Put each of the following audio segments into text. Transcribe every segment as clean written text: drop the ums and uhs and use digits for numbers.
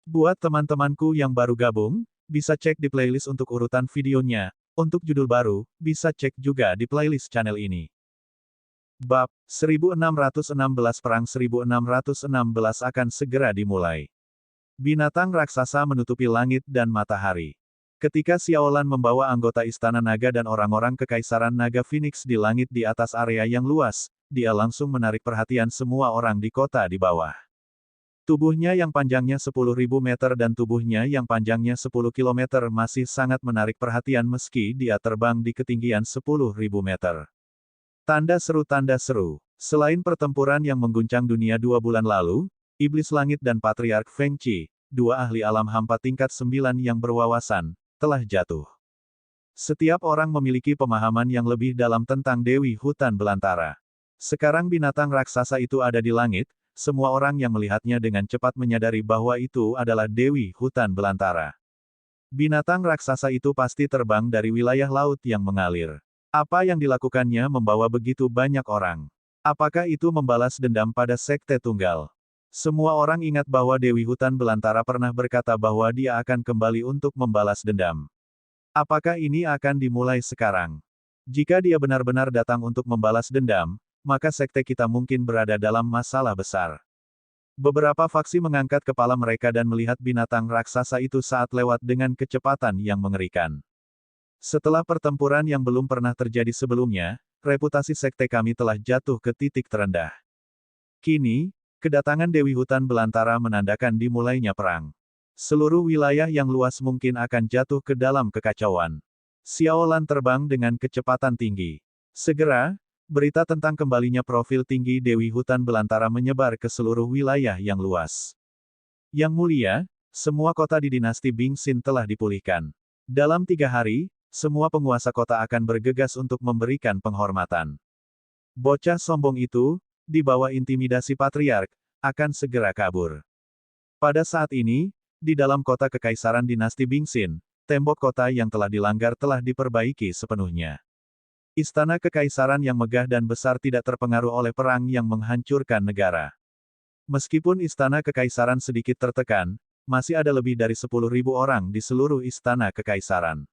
Buat teman-temanku yang baru gabung, bisa cek di playlist untuk urutan videonya. Untuk judul baru, bisa cek juga di playlist channel ini. Bab 1616 Perang 1616 akan segera dimulai. Binatang raksasa menutupi langit dan matahari. Ketika Xiaolan membawa anggota Istana Naga dan orang-orang Kekaisaran Naga Phoenix di langit di atas area yang luas, dia langsung menarik perhatian semua orang di kota di bawah. Tubuhnya yang panjangnya 10.000 meter dan tubuhnya yang panjangnya 10 kilometer masih sangat menarik perhatian meski dia terbang di ketinggian 10.000 meter. Tanda seru. Selain pertempuran yang mengguncang dunia 2 bulan lalu, Iblis Langit dan Patriark Feng Qi, dua ahli alam hampa tingkat 9 yang berwawasan, telah jatuh. Setiap orang memiliki pemahaman yang lebih dalam tentang Dewi Hutan Belantara. Sekarang binatang raksasa itu ada di langit, semua orang yang melihatnya dengan cepat menyadari bahwa itu adalah Dewi Hutan Belantara. Binatang raksasa itu pasti terbang dari wilayah laut yang mengalir. Apa yang dilakukannya membawa begitu banyak orang? Apakah itu membalas dendam pada Sekte Tunggal? Semua orang ingat bahwa Dewi Hutan Belantara pernah berkata bahwa dia akan kembali untuk membalas dendam. Apakah ini akan dimulai sekarang? Jika dia benar-benar datang untuk membalas dendam, maka sekte kita mungkin berada dalam masalah besar. Beberapa faksi mengangkat kepala mereka dan melihat binatang raksasa itu saat lewat dengan kecepatan yang mengerikan. Setelah pertempuran yang belum pernah terjadi sebelumnya, reputasi sekte kami telah jatuh ke titik terendah. Kini, kedatangan Dewi Hutan Belantara menandakan dimulainya perang. Seluruh wilayah yang luas mungkin akan jatuh ke dalam kekacauan. Xiaolan terbang dengan kecepatan tinggi. Segera, berita tentang kembalinya profil tinggi Dewi Hutan Belantara menyebar ke seluruh wilayah yang luas. Yang mulia, semua kota di dinasti Bingxin telah dipulihkan. Dalam 3 hari, semua penguasa kota akan bergegas untuk memberikan penghormatan. Bocah sombong itu, di bawah intimidasi patriark, akan segera kabur. Pada saat ini, di dalam kota kekaisaran dinasti Bingxin, tembok kota yang telah dilanggar telah diperbaiki sepenuhnya. Istana kekaisaran yang megah dan besar tidak terpengaruh oleh perang yang menghancurkan negara. Meskipun istana kekaisaran sedikit tertekan, masih ada lebih dari 10.000 orang di seluruh istana kekaisaran.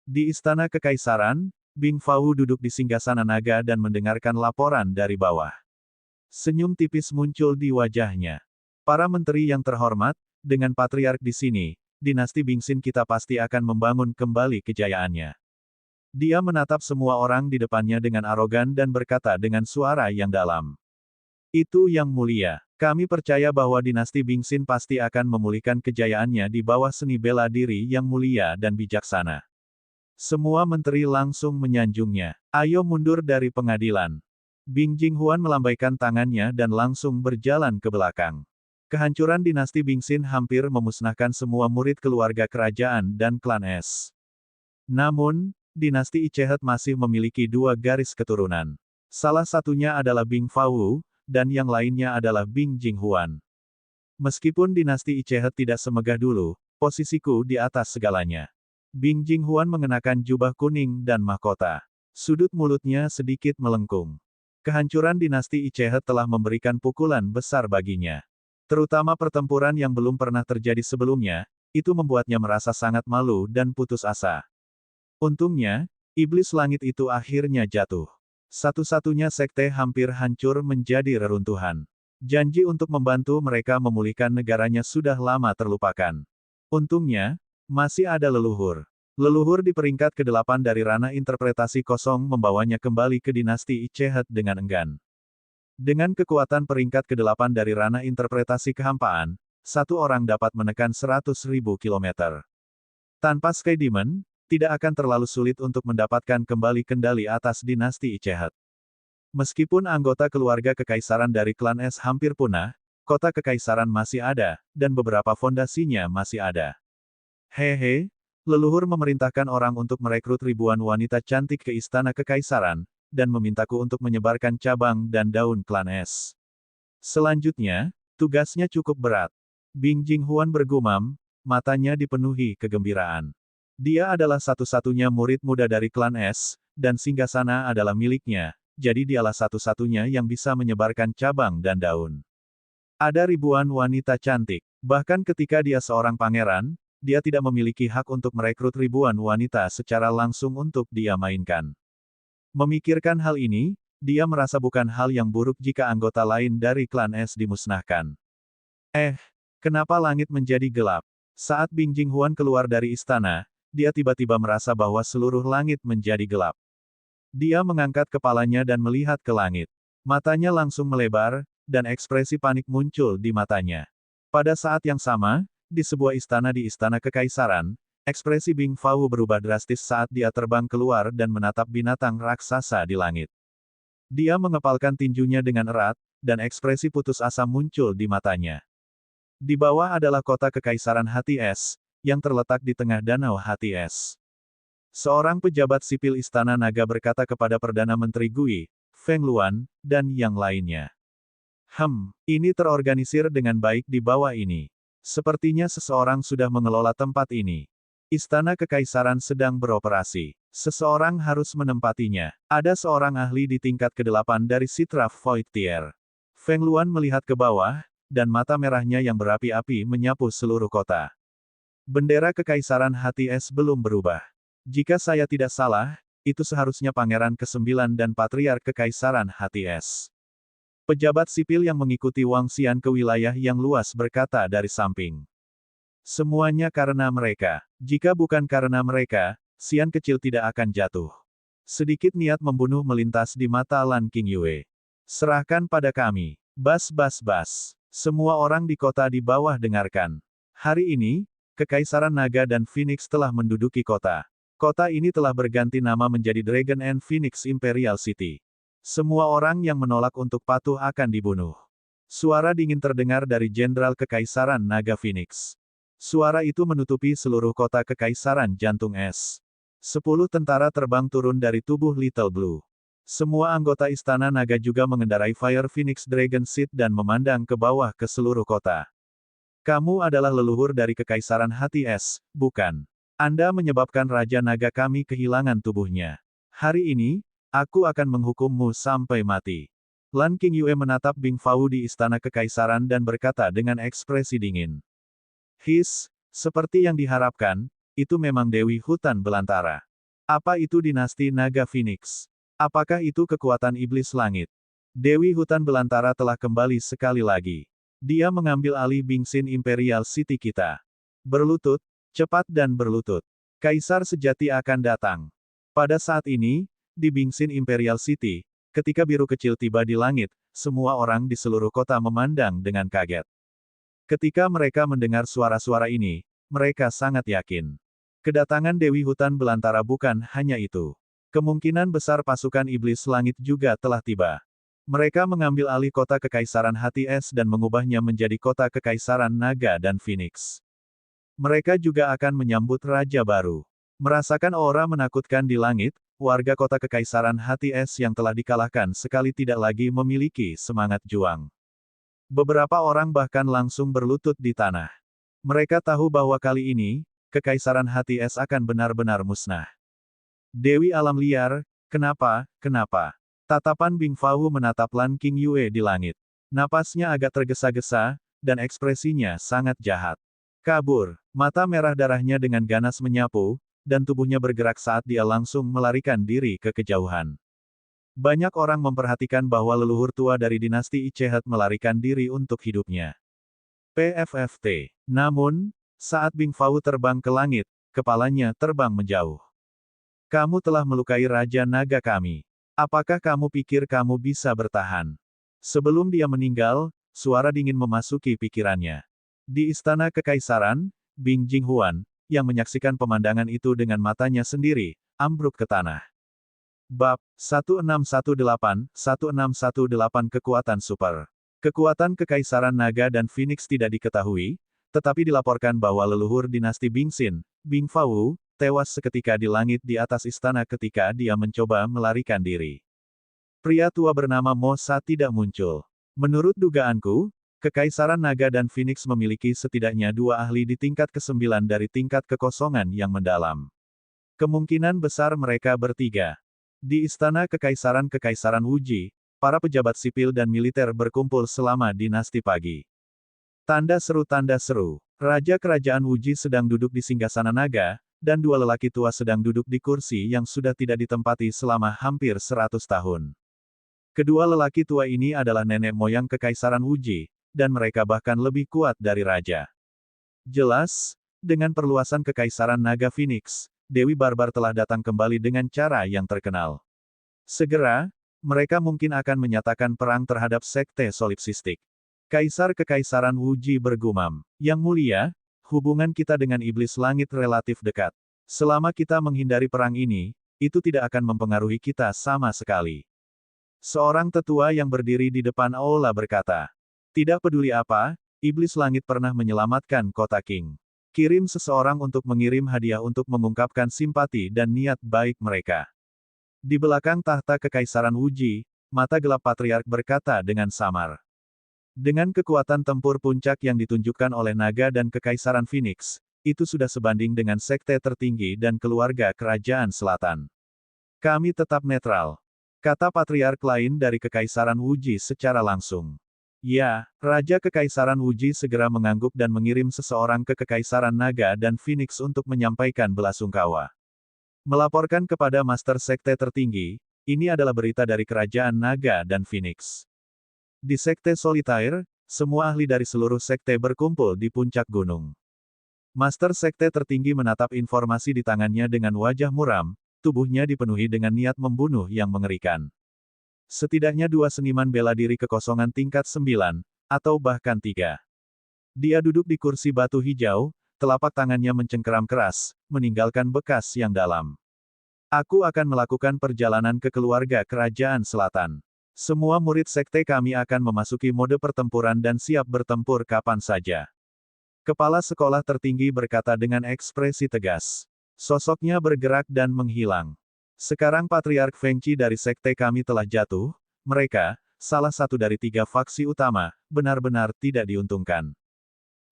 Di istana kekaisaran, Bing Fau duduk di singgasana naga dan mendengarkan laporan dari bawah. Senyum tipis muncul di wajahnya. Para menteri yang terhormat, dengan patriark di sini, dinasti Bingxin kita pasti akan membangun kembali kejayaannya. Dia menatap semua orang di depannya dengan arogan dan berkata dengan suara yang dalam. Itu yang mulia. Kami percaya bahwa dinasti Bingxin pasti akan memulihkan kejayaannya di bawah seni bela diri yang mulia dan bijaksana. Semua menteri langsung menyanjungnya. Ayo mundur dari pengadilan. Bing Jinghuan melambaikan tangannya dan langsung berjalan ke belakang. Kehancuran dinasti Bingxin hampir memusnahkan semua murid keluarga kerajaan dan klan es. Namun, dinasti Ichehet masih memiliki 2 garis keturunan. Salah satunya adalah Bing Fau, dan yang lainnya adalah Bing Jinghuan. Meskipun dinasti Ichehet tidak semegah dulu, posisiku di atas segalanya. Bing Jinghuan mengenakan jubah kuning dan mahkota. Sudut mulutnya sedikit melengkung. Kehancuran dinasti Ichehet telah memberikan pukulan besar baginya. Terutama pertempuran yang belum pernah terjadi sebelumnya, itu membuatnya merasa sangat malu dan putus asa. Untungnya, iblis langit itu akhirnya jatuh. Satu-satunya sekte hampir hancur menjadi reruntuhan. Janji untuk membantu mereka memulihkan negaranya sudah lama terlupakan. Untungnya, masih ada leluhur. Leluhur di peringkat ke-8 dari ranah interpretasi kosong membawanya kembali ke dinasti Ichehet dengan enggan. Dengan kekuatan peringkat ke-8 dari ranah interpretasi kehampaan, satu orang dapat menekan 100.000 kilometer. Tanpa Sky Demon, tidak akan terlalu sulit untuk mendapatkan kembali kendali atas dinasti Ichehet. Meskipun anggota keluarga kekaisaran dari klan es hampir punah, kota kekaisaran masih ada, dan beberapa fondasinya masih ada. Hehe, leluhur memerintahkan orang untuk merekrut ribuan wanita cantik ke istana kekaisaran, dan memintaku untuk menyebarkan cabang dan daun klan es. Selanjutnya, tugasnya cukup berat. Bing Jinghuan bergumam, matanya dipenuhi kegembiraan. Dia adalah satu-satunya murid muda dari klan es, dan singgasana adalah miliknya, jadi dialah satu-satunya yang bisa menyebarkan cabang dan daun. Ada ribuan wanita cantik. Bahkan ketika dia seorang pangeran, dia tidak memiliki hak untuk merekrut ribuan wanita secara langsung untuk dia mainkan. Memikirkan hal ini, dia merasa bukan hal yang buruk jika anggota lain dari klan es dimusnahkan. Kenapa langit menjadi gelap? Saat Bing Jinghuan keluar dari istana, dia tiba-tiba merasa bahwa seluruh langit menjadi gelap. Dia mengangkat kepalanya dan melihat ke langit. Matanya langsung melebar, dan ekspresi panik muncul di matanya. Pada saat yang sama, di sebuah istana di Istana Kekaisaran, ekspresi Bing Fau berubah drastis saat dia terbang keluar dan menatap binatang raksasa di langit. Dia mengepalkan tinjunya dengan erat, dan ekspresi putus asa muncul di matanya. Di bawah adalah kota Kekaisaran Hati Es, yang terletak di tengah danau Hati Es. Seorang pejabat sipil Istana Naga berkata kepada Perdana Menteri Gui, Feng Luan, dan yang lainnya. Ini terorganisir dengan baik di bawah ini. Sepertinya seseorang sudah mengelola tempat ini. Istana Kekaisaran sedang beroperasi. Seseorang harus menempatinya. Ada seorang ahli di tingkat ke-8 dari Citra Void Tier. Feng Luan melihat ke bawah, dan mata merahnya yang berapi-api menyapu seluruh kota. Bendera Kekaisaran Hati Es belum berubah. Jika saya tidak salah, itu seharusnya Pangeran ke-9 dan Patriark Kekaisaran Hati Es. Pejabat sipil yang mengikuti Wang Xian ke wilayah yang luas berkata dari samping. Semuanya karena mereka. Jika bukan karena mereka, Xian kecil tidak akan jatuh. Sedikit niat membunuh melintas di mata Lan Qingyue. Serahkan pada kami. Bas. Semua orang di kota di bawah dengarkan. Hari ini, Kekaisaran Naga dan Phoenix telah menduduki kota. Kota ini telah berganti nama menjadi Dragon and Phoenix Imperial City. Semua orang yang menolak untuk patuh akan dibunuh. Suara dingin terdengar dari Jenderal Kekaisaran Naga Phoenix. Suara itu menutupi seluruh kota Kekaisaran Jantung Es. 10 tentara terbang turun dari tubuh Little Blue. Semua anggota Istana Naga juga mengendarai Fire Phoenix Dragon Seed dan memandang ke bawah ke seluruh kota. Kamu adalah leluhur dari Kekaisaran Hati Es, bukan? Anda menyebabkan Raja Naga kami kehilangan tubuhnya. Hari ini, aku akan menghukummu sampai mati. Lan Qingyue menatap Bing Fau di Istana Kekaisaran dan berkata dengan ekspresi dingin. Seperti yang diharapkan, itu memang Dewi Hutan Belantara. Apa itu dinasti Naga Phoenix? Apakah itu kekuatan iblis langit? Dewi Hutan Belantara telah kembali sekali lagi. Dia mengambil alih Bingxin Imperial City kita. Berlutut, cepat dan berlutut. Kaisar sejati akan datang. Pada saat ini, di Bingxin Imperial City, ketika biru kecil tiba di langit, semua orang di seluruh kota memandang dengan kaget. Ketika mereka mendengar suara-suara ini, mereka sangat yakin. Kedatangan Dewi Hutan Belantara bukan hanya itu. Kemungkinan besar pasukan iblis langit juga telah tiba. Mereka mengambil alih kota Kekaisaran Hati Es dan mengubahnya menjadi kota Kekaisaran Naga dan Phoenix. Mereka juga akan menyambut Raja baru. Merasakan aura menakutkan di langit, warga kota Kekaisaran Hati Es yang telah dikalahkan sekali tidak lagi memiliki semangat juang. Beberapa orang bahkan langsung berlutut di tanah. Mereka tahu bahwa kali ini, Kekaisaran Hati Es akan benar-benar musnah. Dewi Alam Liar, kenapa? Tatapan Bing Fau menatap Lan Qingyue di langit. Napasnya agak tergesa-gesa, dan ekspresinya sangat jahat. Kabur, mata merah darahnya dengan ganas menyapu, dan tubuhnya bergerak saat dia langsung melarikan diri ke kejauhan. Banyak orang memperhatikan bahwa leluhur tua dari dinasti Ichehat melarikan diri untuk hidupnya. PFFT. Namun, saat Bing Fau terbang ke langit, kepalanya terbang menjauh. Kamu telah melukai Raja Naga kami. Apakah kamu pikir kamu bisa bertahan? Sebelum dia meninggal, suara dingin memasuki pikirannya. Di Istana Kekaisaran, Bing Jinghuan, yang menyaksikan pemandangan itu dengan matanya sendiri, ambruk ke tanah. Bab 1618 Kekuatan Super. Kekuatan Kekaisaran Naga dan Phoenix tidak diketahui, tetapi dilaporkan bahwa leluhur dinasti Bingxin, Bing Fau, tewas seketika di langit di atas istana ketika dia mencoba melarikan diri. Pria tua bernama Mo Sa tidak muncul. Menurut dugaanku, Kekaisaran Naga dan Phoenix memiliki setidaknya 2 ahli di tingkat ke-9 dari tingkat kekosongan yang mendalam. Kemungkinan besar mereka bertiga. Di Istana Kekaisaran Wuji, para pejabat sipil dan militer berkumpul selama dinasti pagi. Tanda seru, tanda seru. Raja Kerajaan Wuji sedang duduk di singgasana naga, dan dua lelaki tua sedang duduk di kursi yang sudah tidak ditempati selama hampir 100 tahun. Kedua lelaki tua ini adalah nenek moyang Kekaisaran Wuji, dan mereka bahkan lebih kuat dari raja. Jelas, dengan perluasan Kekaisaran Naga Phoenix, Dewi Barbar telah datang kembali dengan cara yang terkenal. Segera, mereka mungkin akan menyatakan perang terhadap Sekte Solipsistik. Kaisar Kekaisaran Wuji bergumam, "Yang mulia, hubungan kita dengan iblis langit relatif dekat. Selama kita menghindari perang ini, itu tidak akan mempengaruhi kita sama sekali." Seorang tetua yang berdiri di depan aula berkata, "Tidak peduli apa, iblis langit pernah menyelamatkan kota King. Kirim seseorang untuk mengirim hadiah untuk mengungkapkan simpati dan niat baik mereka." Di belakang tahta Kekaisaran Wuji, mata gelap Patriark berkata dengan samar. Dengan kekuatan tempur puncak yang ditunjukkan oleh naga dan Kekaisaran Phoenix, itu sudah sebanding dengan sekte tertinggi dan keluarga Kerajaan Selatan. "Kami tetap netral," kata Patriark lain dari Kekaisaran Wuji secara langsung. "Ya," Raja Kekaisaran Wuji segera mengangguk dan mengirim seseorang ke Kekaisaran Naga dan Phoenix untuk menyampaikan belasungkawa. Melaporkan kepada Master Sekte tertinggi, ini adalah berita dari Kerajaan Naga dan Phoenix. Di Sekte Solitaire, semua ahli dari seluruh sekte berkumpul di puncak gunung. Master Sekte tertinggi menatap informasi di tangannya dengan wajah muram, tubuhnya dipenuhi dengan niat membunuh yang mengerikan. Setidaknya 2 seniman bela diri kekosongan tingkat 9, atau bahkan 3. Dia duduk di kursi batu hijau, telapak tangannya mencengkeram keras, meninggalkan bekas yang dalam. "Aku akan melakukan perjalanan ke keluarga Kerajaan Selatan. Semua murid sekte kami akan memasuki mode pertempuran dan siap bertempur kapan saja." Kepala sekolah tertinggi berkata dengan ekspresi tegas. Sosoknya bergerak dan menghilang. "Sekarang Patriark Fengqi dari sekte kami telah jatuh, mereka, salah satu dari 3 faksi utama, benar-benar tidak diuntungkan.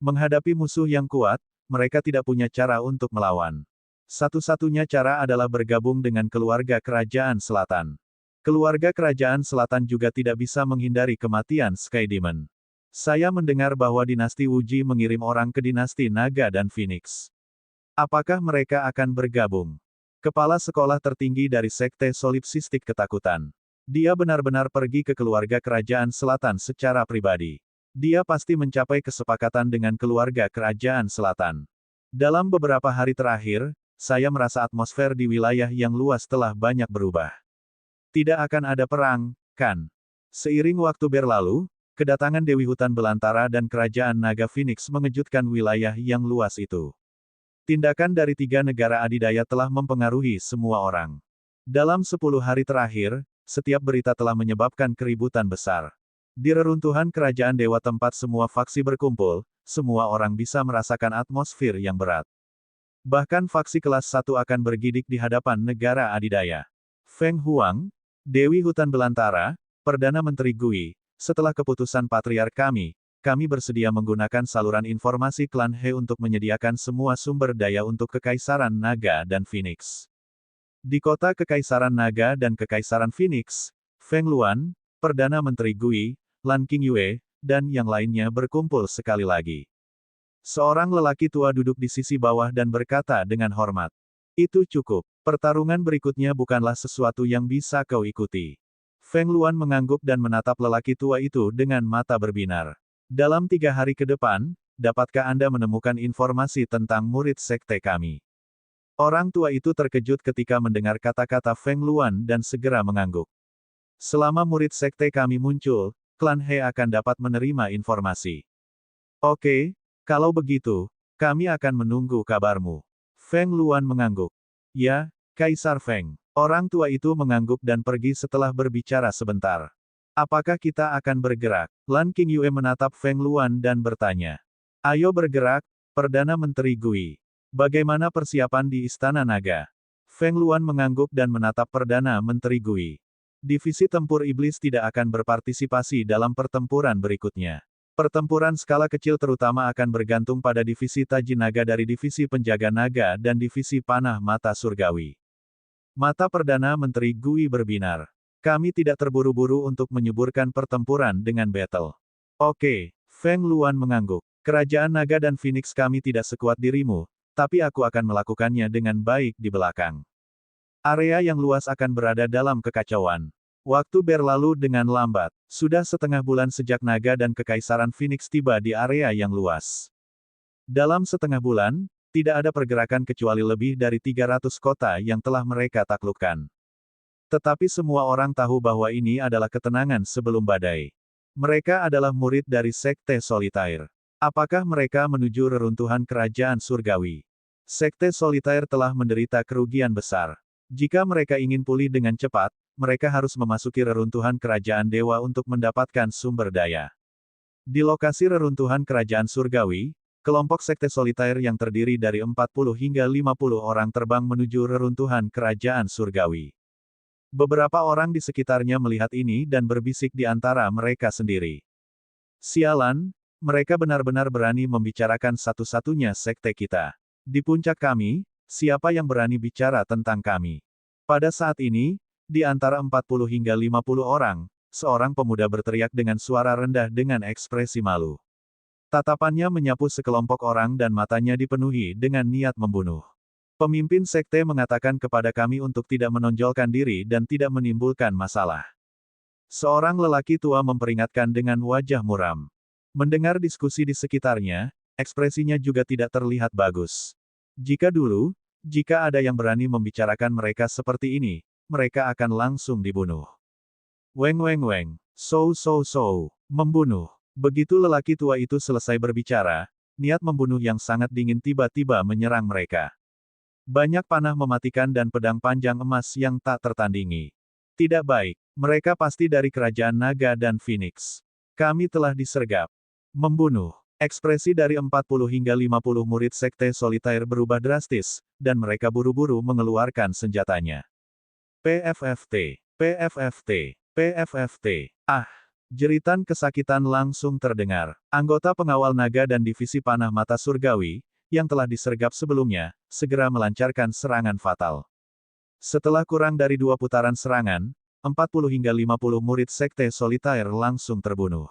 Menghadapi musuh yang kuat, mereka tidak punya cara untuk melawan. Satu-satunya cara adalah bergabung dengan keluarga Kerajaan Selatan. Keluarga Kerajaan Selatan juga tidak bisa menghindari kematian Sky Demon. Saya mendengar bahwa dinasti Wuji mengirim orang ke dinasti Naga dan Phoenix. Apakah mereka akan bergabung?" Kepala sekolah tertinggi dari Sekte Solipsistik ketakutan. Dia benar-benar pergi ke keluarga Kerajaan Selatan secara pribadi. Dia pasti mencapai kesepakatan dengan keluarga Kerajaan Selatan. "Dalam beberapa hari terakhir, saya merasa atmosfer di wilayah yang luas telah banyak berubah. Tidak akan ada perang, kan?" Seiring waktu berlalu, kedatangan Dewi Hutan Belantara dan Kerajaan Naga Phoenix mengejutkan wilayah yang luas itu. Tindakan dari 3 negara adidaya telah mempengaruhi semua orang. Dalam 10 hari terakhir, setiap berita telah menyebabkan keributan besar. Di reruntuhan kerajaan dewa tempat semua faksi berkumpul, semua orang bisa merasakan atmosfer yang berat. Bahkan faksi kelas 1 akan bergidik di hadapan negara adidaya. Feng Huang, Dewi Hutan Belantara, Perdana Menteri Gui, setelah keputusan Patriark kami bersedia menggunakan saluran informasi klan He untuk menyediakan semua sumber daya untuk Kekaisaran Naga dan Phoenix. Di kota Kekaisaran Naga dan Kekaisaran Phoenix, Feng Luan, Perdana Menteri Gui, Lan Qingyue, dan yang lainnya berkumpul sekali lagi. Seorang lelaki tua duduk di sisi bawah dan berkata dengan hormat, "Itu cukup. Pertarungan berikutnya bukanlah sesuatu yang bisa kau ikuti." Feng Luan mengangguk dan menatap lelaki tua itu dengan mata berbinar. "Dalam 3 hari ke depan, dapatkah Anda menemukan informasi tentang murid sekte kami?" Orang tua itu terkejut ketika mendengar kata-kata Feng Luan dan segera mengangguk. "Selama murid sekte kami muncul, klan He akan dapat menerima informasi." "Oke, kalau begitu, kami akan menunggu kabarmu." Feng Luan mengangguk. "Ya, Kaisar Feng." Orang tua itu mengangguk dan pergi setelah berbicara sebentar. "Apakah kita akan bergerak?" Lan Qingyue menatap Feng Luan dan bertanya. "Ayo bergerak, Perdana Menteri Gui. Bagaimana persiapan di Istana Naga?" Feng Luan mengangguk dan menatap Perdana Menteri Gui. "Divisi tempur iblis tidak akan berpartisipasi dalam pertempuran berikutnya. Pertempuran skala kecil terutama akan bergantung pada divisi Taji Naga dari divisi Penjaga Naga dan divisi Panah Mata Surgawi." Mata Perdana Menteri Gui berbinar. "Kami tidak terburu-buru untuk menyuburkan pertempuran dengan battle." "Oke." Feng Luan mengangguk. Kerajaan naga dan Phoenix kami tidak sekuat dirimu, tapi aku akan melakukannya dengan baik di belakang. Area yang luas akan berada dalam kekacauan. Waktu berlalu dengan lambat. Sudah setengah bulan sejak naga dan kekaisaran Phoenix tiba di area yang luas. Dalam setengah bulan, tidak ada pergerakan kecuali lebih dari 300 kota yang telah mereka taklukkan. Tetapi semua orang tahu bahwa ini adalah ketenangan sebelum badai. Mereka adalah murid dari Sekte Solitaire. Apakah mereka menuju reruntuhan kerajaan surgawi? Sekte Solitaire telah menderita kerugian besar. Jika mereka ingin pulih dengan cepat, mereka harus memasuki reruntuhan kerajaan dewa untuk mendapatkan sumber daya. Di lokasi reruntuhan kerajaan surgawi, kelompok Sekte Solitaire yang terdiri dari 40 hingga 50 orang terbang menuju reruntuhan kerajaan surgawi. Beberapa orang di sekitarnya melihat ini dan berbisik di antara mereka sendiri. Sialan, mereka benar-benar berani membicarakan satu-satunya sekte kita. Di puncak kami, siapa yang berani bicara tentang kami? Pada saat ini, di antara 40 hingga 50 orang, seorang pemuda berteriak dengan suara rendah dengan ekspresi malu. Tatapannya menyapu sekelompok orang dan matanya dipenuhi dengan niat membunuh. Pemimpin sekte mengatakan kepada kami untuk tidak menonjolkan diri dan tidak menimbulkan masalah. Seorang lelaki tua memperingatkan dengan wajah muram. Mendengar diskusi di sekitarnya, ekspresinya juga tidak terlihat bagus. Jika ada yang berani membicarakan mereka seperti ini, mereka akan langsung dibunuh. Weng weng weng, membunuh. Begitu lelaki tua itu selesai berbicara, niat membunuh yang sangat dingin tiba-tiba menyerang mereka. Banyak panah mematikan dan pedang panjang emas yang tak tertandingi. Tidak baik, mereka pasti dari kerajaan naga dan Phoenix. Kami telah disergap. Membunuh. Ekspresi dari 40 hingga 50 murid Sekte Solitaire berubah drastis, dan mereka buru-buru mengeluarkan senjatanya. PFFT, PFFT, PFFT. Ah! Jeritan kesakitan langsung terdengar. Anggota pengawal naga dan divisi panah mata surgawi, yang telah disergap sebelumnya, segera melancarkan serangan fatal. Setelah kurang dari 2 putaran serangan, 40 hingga 50 murid Sekte Solitaire langsung terbunuh.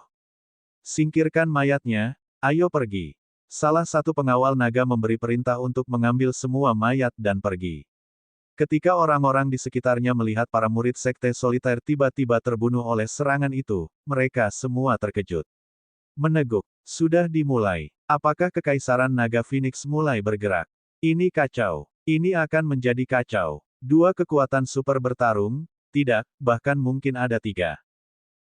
Singkirkan mayatnya, ayo pergi. Salah satu pengawal naga memberi perintah untuk mengambil semua mayat dan pergi. Ketika orang-orang di sekitarnya melihat para murid Sekte Solitaire tiba-tiba terbunuh oleh serangan itu, mereka semua terkejut. Meneguk. Sudah dimulai. Apakah Kekaisaran Naga Phoenix mulai bergerak? Ini kacau. Ini akan menjadi kacau. 2 kekuatan super bertarung? Tidak, bahkan mungkin ada 3.